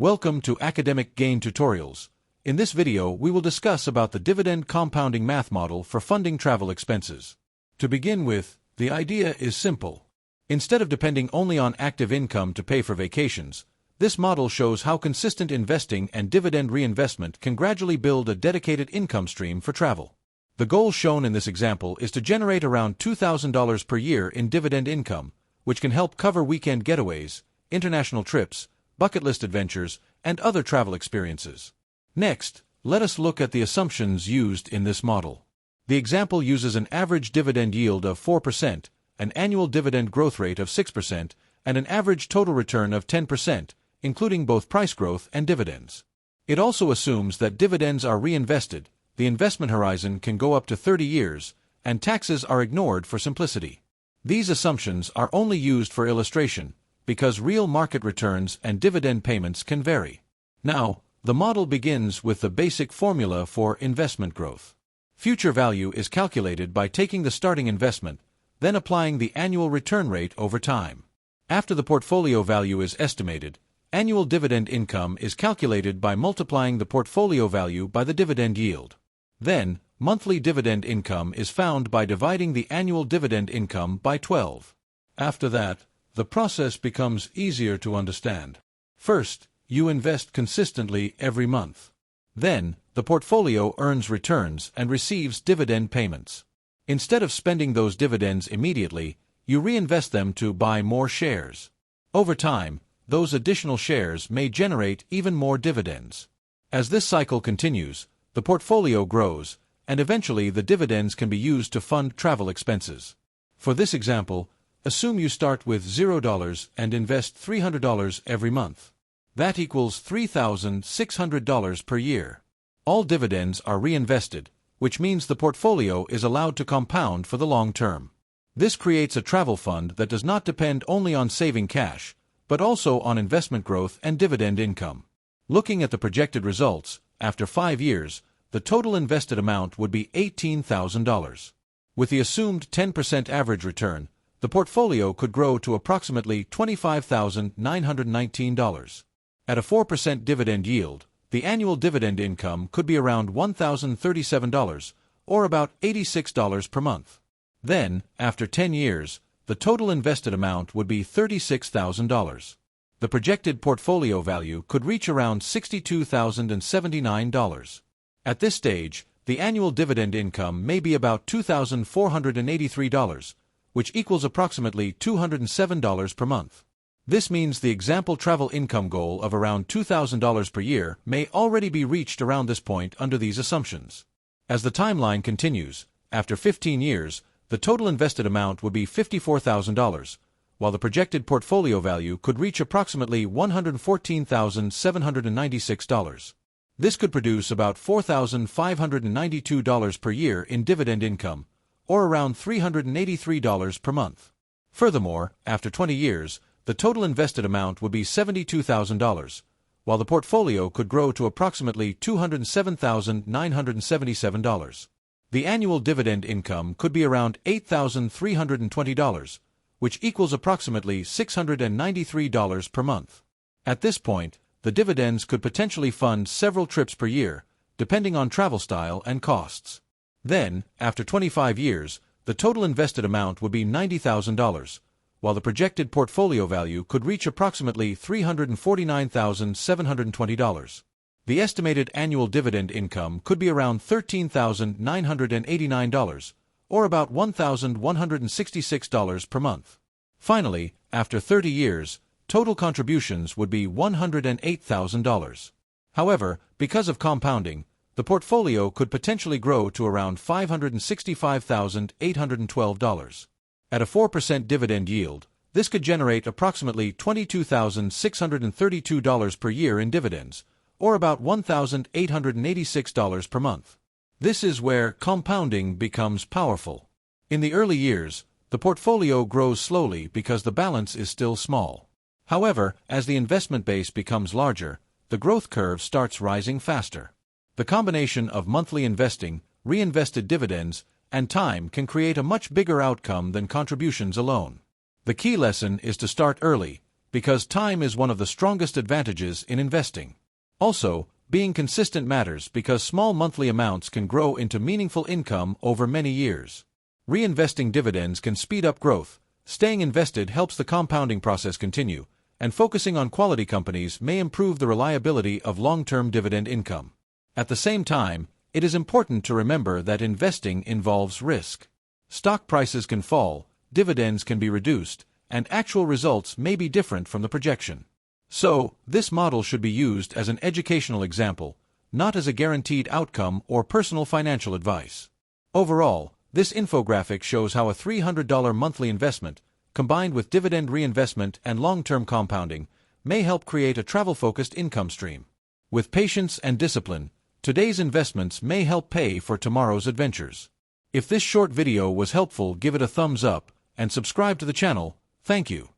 Welcome to Academic Gain Tutorials. In this video, we will discuss about the dividend compounding math model for funding travel expenses. To begin with, the idea is simple. Instead of depending only on active income to pay for vacations, this model shows how consistent investing and dividend reinvestment can gradually build a dedicated income stream for travel. The goal shown in this example is to generate around $2,000 per year in dividend income, which can help cover weekend getaways, international trips, bucket list adventures, and other travel experiences. Next, let us look at the assumptions used in this model. The example uses an average dividend yield of 4%, an annual dividend growth rate of 6%, and an average total return of 10%, including both price growth and dividends. It also assumes that dividends are reinvested, the investment horizon can go up to 30 years, and taxes are ignored for simplicity. These assumptions are only used for illustration, because real market returns and dividend payments can vary. Now, the model begins with the basic formula for investment growth. Future value is calculated by taking the starting investment, then applying the annual return rate over time. After the portfolio value is estimated, annual dividend income is calculated by multiplying the portfolio value by the dividend yield. Then, monthly dividend income is found by dividing the annual dividend income by 12. After that, the process becomes easier to understand. First, you invest consistently every month. Then, the portfolio earns returns and receives dividend payments. Instead of spending those dividends immediately, you reinvest them to buy more shares. Over time, those additional shares may generate even more dividends. As this cycle continues, the portfolio grows, and eventually the dividends can be used to fund travel expenses. For this example, assume you start with $0 and invest $300 every month. That equals $3,600 per year. All dividends are reinvested, which means the portfolio is allowed to compound for the long term. This creates a travel fund that does not depend only on saving cash, but also on investment growth and dividend income. Looking at the projected results, after 5 years, the total invested amount would be $18,000. With the assumed 10% average return, the portfolio could grow to approximately $25,919. At a 4% dividend yield, the annual dividend income could be around $1,037, or about $86 per month. Then, after 10 years, the total invested amount would be $36,000. The projected portfolio value could reach around $62,079. At this stage, the annual dividend income may be about $2,483, which equals approximately $207 per month. This means the example travel income goal of around $2,000 per year may already be reached around this point under these assumptions. As the timeline continues, after 15 years, the total invested amount would be $54,000, while the projected portfolio value could reach approximately $114,796. This could produce about $4,592 per year in dividend income, or around $383 per month. Furthermore, after 20 years, the total invested amount would be $72,000, while the portfolio could grow to approximately $207,977. The annual dividend income could be around $8,320, which equals approximately $693 per month. At this point, the dividends could potentially fund several trips per year, depending on travel style and costs. Then, after 25 years, the total invested amount would be $90,000, while the projected portfolio value could reach approximately $349,720. The estimated annual dividend income could be around $13,989, or about $1,166 per month. Finally, after 30 years, total contributions would be $108,000. However, because of compounding, the portfolio could potentially grow to around $565,812. At a 4% dividend yield, this could generate approximately $22,632 per year in dividends, or about $1,886 per month. This is where compounding becomes powerful. In the early years, the portfolio grows slowly because the balance is still small. However, as the investment base becomes larger, the growth curve starts rising faster. The combination of monthly investing, reinvested dividends, and time can create a much bigger outcome than contributions alone. The key lesson is to start early, because time is one of the strongest advantages in investing. Also, being consistent matters because small monthly amounts can grow into meaningful income over many years. Reinvesting dividends can speed up growth, staying invested helps the compounding process continue, and focusing on quality companies may improve the reliability of long-term dividend income. At the same time, it is important to remember that investing involves risk. Stock prices can fall, dividends can be reduced, and actual results may be different from the projection. So, this model should be used as an educational example, not as a guaranteed outcome or personal financial advice. Overall, this infographic shows how a $300 monthly investment, combined with dividend reinvestment and long-term compounding, may help create a travel-focused income stream. With patience and discipline, today's investments may help pay for tomorrow's adventures. If this short video was helpful, give it a thumbs up and subscribe to the channel. Thank you.